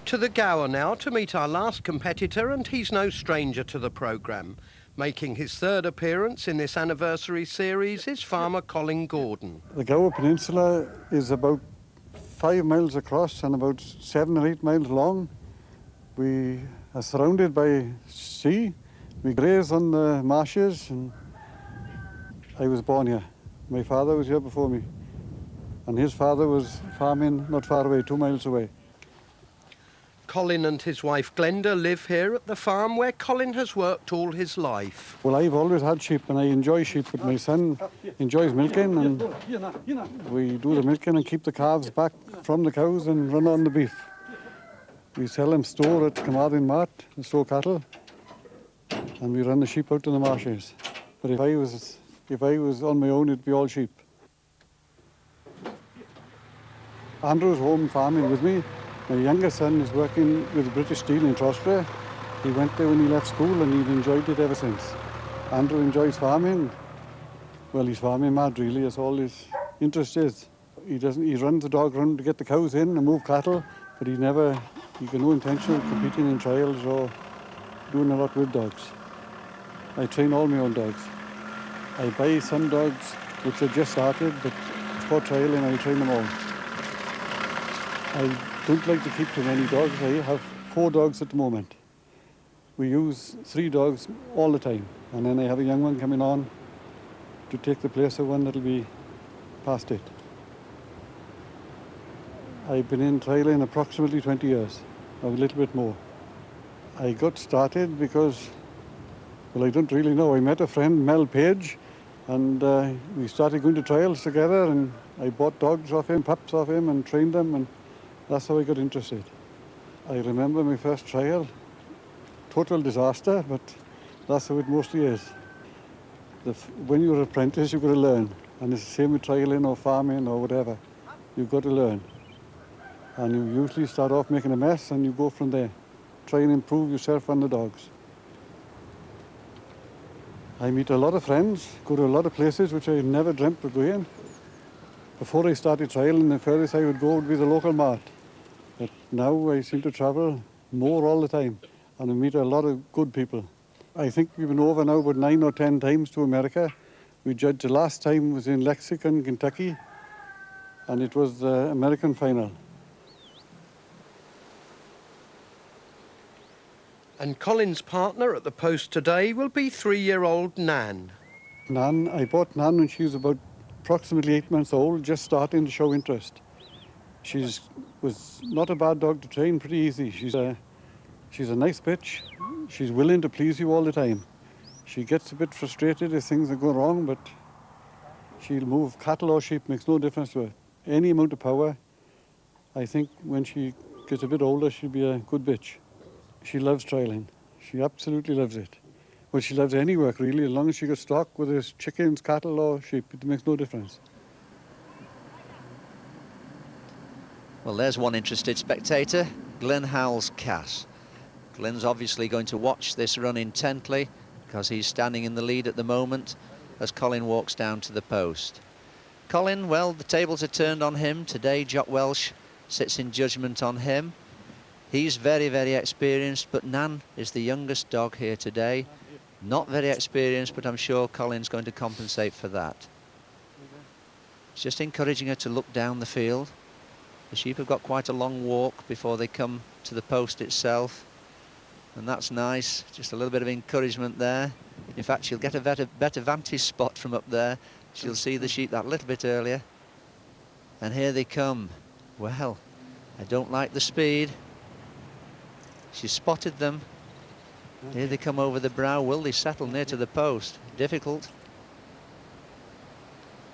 To the Gower now to meet our last competitor, and he's no stranger to the programme. Making his third appearance in this anniversary series is farmer Colin Gordon. The Gower Peninsula is about 5 miles across and about 7 or 8 miles long. We are surrounded by sea. We graze on the marshes, and I was born here. My father was here before me, and his father was farming not far away, 2 miles away. Colin and his wife Glenda live here at the farm where Colin has worked all his life. Well, I've always had sheep and I enjoy sheep, but my son enjoys milking, and we do the milking and keep the calves back from the cows and run on the beef. We sell them store at Carmarthen Mart, the store cattle, and we run the sheep out to the marshes. But if I was on my own, it'd be all sheep. Andrew's home farming with me. My youngest son is working with British Steel in Trostre. He went there when he left school and he's enjoyed it ever since. Andrew enjoys farming. Well, he's farming mad really, that's all his interest is. He runs the dog run to get the cows in and move cattle, but he got no intention of competing in trials or doing a lot with dogs. I train all my own dogs. I buy some dogs which are just started, but for trial, and I train them all. I don't like to keep too many dogs. I have 4 dogs at the moment. We use 3 dogs all the time, and then I have a young one coming on to take the place of one that'll be past it. I've been in trialing approximately 20 years, or a little bit more. I got started because, well, I don't really know. I met a friend, Mel Page, and we started going to trials together, and I bought dogs off him, pups off him, and trained them, and that's how I got interested. I remember my first trial, total disaster, but that's how it mostly is. When you're an apprentice, you've got to learn. And it's the same with trialing or farming or whatever. You've got to learn. And you usually start off making a mess and you go from there. Try and improve yourself and the dogs. I meet a lot of friends, go to a lot of places which I never dreamt of going. Before I started trialing, the furthest I would go would be the local mart. But now I seem to travel more all the time, and I meet a lot of good people. I think we've been over now about 9 or 10 times to America. We judged the last time was in Lexington, Kentucky, and it was the American final. And Colin's partner at the post today will be 3-year-old Nan. Nan, I bought Nan when she was about approximately 8 months old, just starting to show interest. She was not a bad dog to train, pretty easy. She's a nice bitch. She's willing to please you all the time. She gets a bit frustrated if things are going wrong, but she'll move cattle or sheep, makes no difference to her. Any amount of power. I think when she gets a bit older, she'll be a good bitch. She loves trialing. She absolutely loves it. Well, she loves any work, really, as long as she gets stock, whether it's chickens, cattle or sheep, it makes no difference. Well, there's one interested spectator, Glenn Howell's Cass. Glenn's obviously going to watch this run intently because he's standing in the lead at the moment as Colin walks down to the post. Colin, well, the tables are turned on him. Today, Jock Welsh sits in judgment on him. He's very, very experienced, but Nan is the youngest dog here today. Not very experienced, but I'm sure Colin's going to compensate for that. It's just encouraging her to look down the field. The sheep have got quite a long walk before they come to the post itself. And that's nice, just a little bit of encouragement there. In fact, she'll get a better vantage spot from up there. She'll see the sheep that little bit earlier. And here they come. Well, I don't like the speed. She spotted them. Here they come over the brow. Will they settle near to the post? Difficult.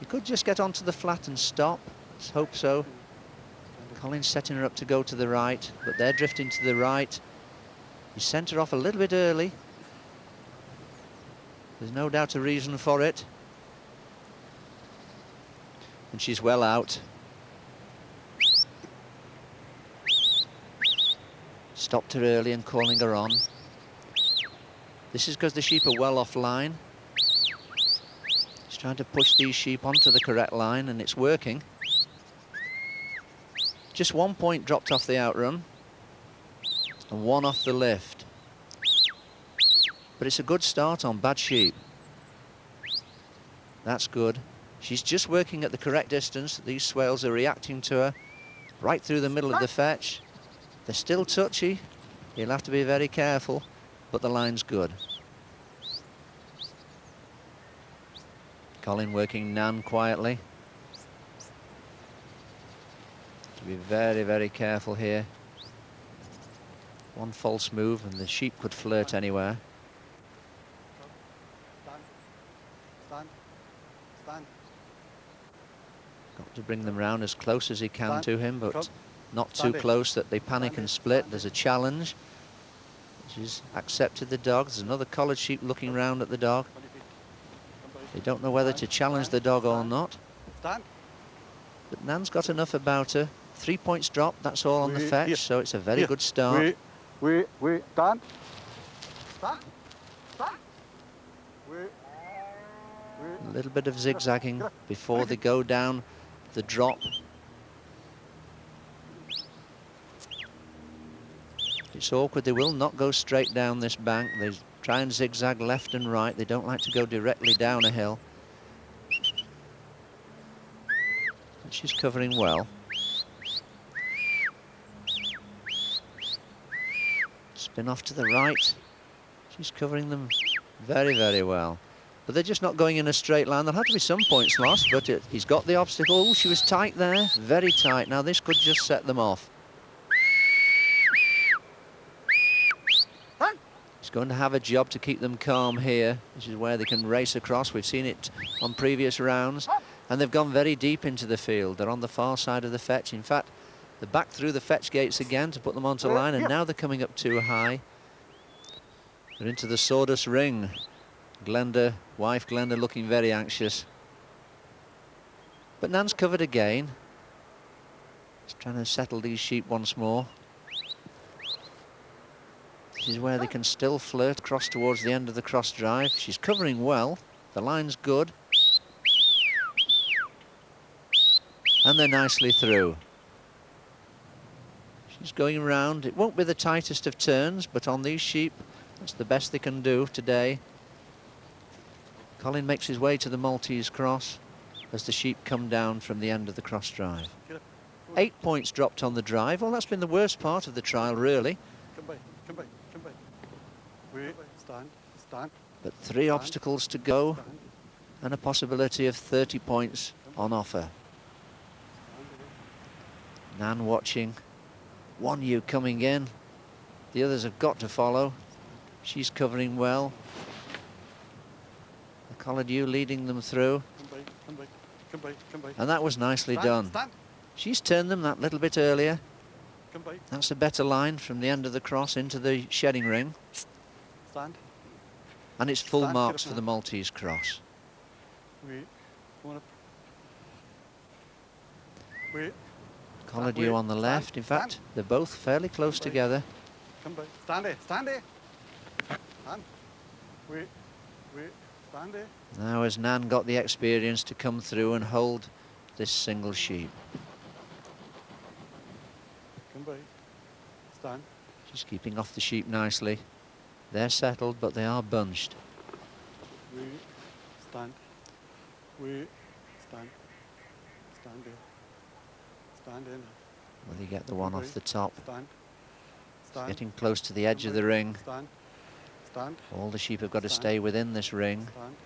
You could just get onto the flat and stop. Let's hope so. Colin's setting her up to go to the right, but they're drifting to the right. He sent her off a little bit early. There's no doubt a reason for it. And she's well out. Stopped her early and calling her on. This is because the sheep are well offline. He's trying to push these sheep onto the correct line, and it's working. Just 1 point dropped off the outrun. and one off the lift. But it's a good start on Bad Sheep. That's good. She's just working at the correct distance. These swales are reacting to her right through the middle of the fetch. They're still touchy. You'll have to be very careful, but the line's good. Colin working Nan quietly. To be very, very careful here. One false move and the sheep could flirt anywhere. Stand. Stand. Got to bring them round as close as he can to him, but not too Stand. close that they panic Stand. and split. Stand. There's a challenge. She's accepted the dog. There's another collared sheep looking round at the dog. They don't know whether to challenge the dog or not. Stand. But Nan's got enough about her. 3 points dropped, that's all on the fetch, so it's a very good start. Wait. Stand. Stand. Stand. Wait. A little bit of zigzagging before they go down the drop. It's awkward. They will not go straight down this bank. They try and zigzag left and right. They don't like to go directly down a hill. And she's covering well. Spin off to the right. She's covering them very, very well. But they're just not going in a straight line. There'll have to be some points lost, but he's got the obstacle. Oh, she was tight there, very tight. Now this could just set them off. He's going to have a job to keep them calm here. This is where they can race across. We've seen it on previous rounds. And they've gone very deep into the field. They're on the far side of the fetch. In fact, they're back through the fetch gates again to put them onto line, and now they're coming up too high. They're into the sawdust ring. Glenda, wife Glenda, looking very anxious. But Nan's covered again. He's trying to settle these sheep once more. This is where they can still flirt across towards the end of the cross drive. She's covering well. The line's good. And they're nicely through. She's going around. It won't be the tightest of turns, but on these sheep, that's the best they can do today. Colin makes his way to the Maltese cross as the sheep come down from the end of the cross drive. 8 points dropped on the drive. Well, that's been the worst part of the trial, really. Come back. Wait. Stand. But 3 obstacles to go and a possibility of 30 points on offer. Nan watching. One ewe coming in. The others have got to follow. She's covering well. The collared ewe leading them through. Come back. And that was nicely done. She's turned them that little bit earlier. That's a better line from the end of the cross into the shedding ring. Stand. And it's full marks for the Maltese cross. Wait. Collared ewe on the left. In fact, they're both fairly close together. Come back. Stand there. Stand. Wait. Stand there. Now has Nan got the experience to come through and hold this single sheep. Come back. Stand. She's keeping off the sheep nicely. They're settled, but they are bunched. Wait. Stand. Wait. Stand. Stand there. Stand in. Will he get the one off the top? Stand. Getting close to the edge of the ring. Stand. All the sheep have got to stay within this ring. Stand.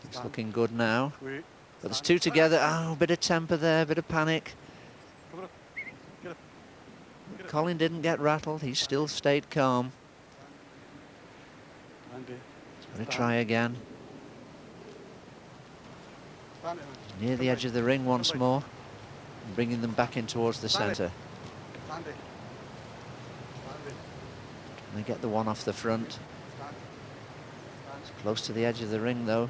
It's looking good now. Wait. But there's 2 together. Oh, a bit of temper there, a bit of panic. Come on. Get up. Colin didn't get rattled. He still stayed calm. Stand there. He's going to try again. Stand there. Near the edge of the ring once more. And bringing them back in towards the centre. Stand there. And they get the one off the front. It's close to the edge of the ring, though.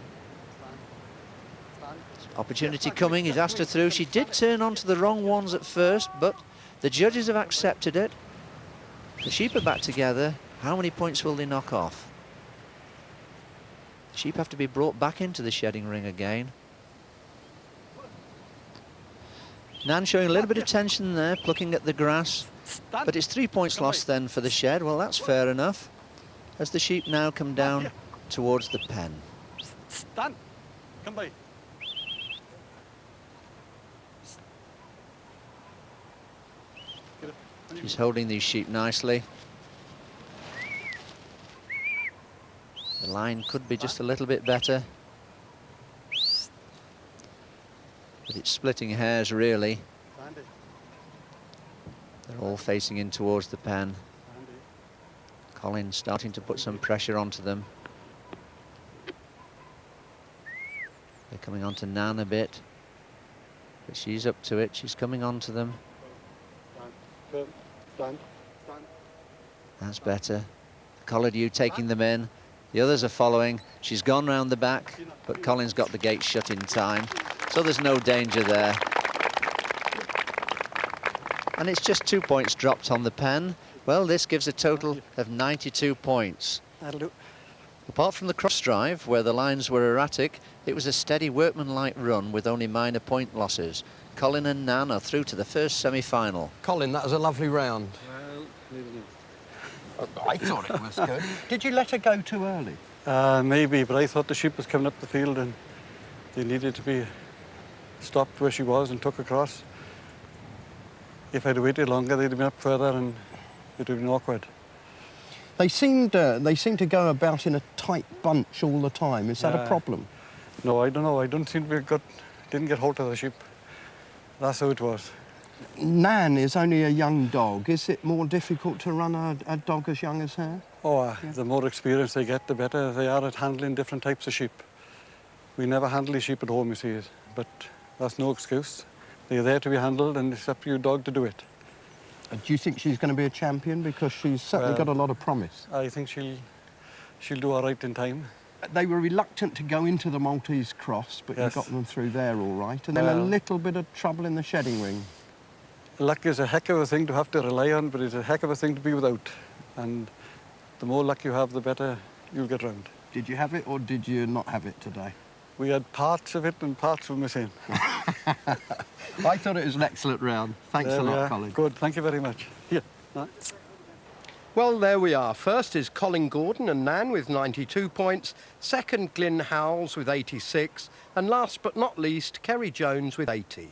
Opportunity coming. He's asked her through. She did turn onto the wrong ones at first, but the judges have accepted it. The sheep are back together. How many points will they knock off? The sheep have to be brought back into the shedding ring again. Nan showing a little bit of tension there, plucking at the grass. But it's 3 points lost then for the shed. Well, that's fair enough. As the sheep now come down towards the pen. Stand. Come by. She's holding these sheep nicely. The line could be just a little bit better. But it's splitting hairs, really. They're all facing in towards the pen. Colin starting to put some pressure onto them. They're coming on to Nan a bit. But she's up to it. She's coming on to them. That's better. Colin taking them in. The others are following. She's gone round the back, but Colin's got the gate shut in time. So there's no danger there. And it's just 2 points dropped on the pen. Well, this gives a total of 92 points. That'll do. Apart from the cross drive, where the lines were erratic, it was a steady workmanlike run with only minor point losses. Colin and Nan are through to the first semi-final. Colin, that was a lovely round. Well, maybe I thought it was good. Did you let her go too early? not. Maybe, but I thought the sheep was coming up the field and they needed to be stopped where she was and took across. If I'd waited longer, they'd have been up further and it would have been awkward. They seem to go about in a tight bunch all the time. Is that a problem? No, I don't know. I don't seem to be didn't get hold of the sheep. That's how it was. Nan is only a young dog. Is it more difficult to run a dog as young as her? Oh, the more experience they get, the better they are at handling different types of sheep. We never handle the sheep at home, you see, but that's no excuse. They're there to be handled and it's up to your dog to do it. Do you think she's going to be a champion? Because she's certainly got a lot of promise. I think she'll do all right in time. They were reluctant to go into the Maltese cross, but you got them through there all right. And then a little bit of trouble in the shedding ring. Luck is a heck of a thing to have to rely on, but it's a heck of a thing to be without. And the more luck you have, the better you'll get round. Did you have it or did you not have it today? We had parts of it and parts were missing. I thought it was an excellent round. Thanks a lot, Colin. Good, thank you very much. Here. Well, there we are. First is Colin Gordon and Nan with 92 points. Second, Glyn Howells with 86. And last but not least, Kerry Jones with 80.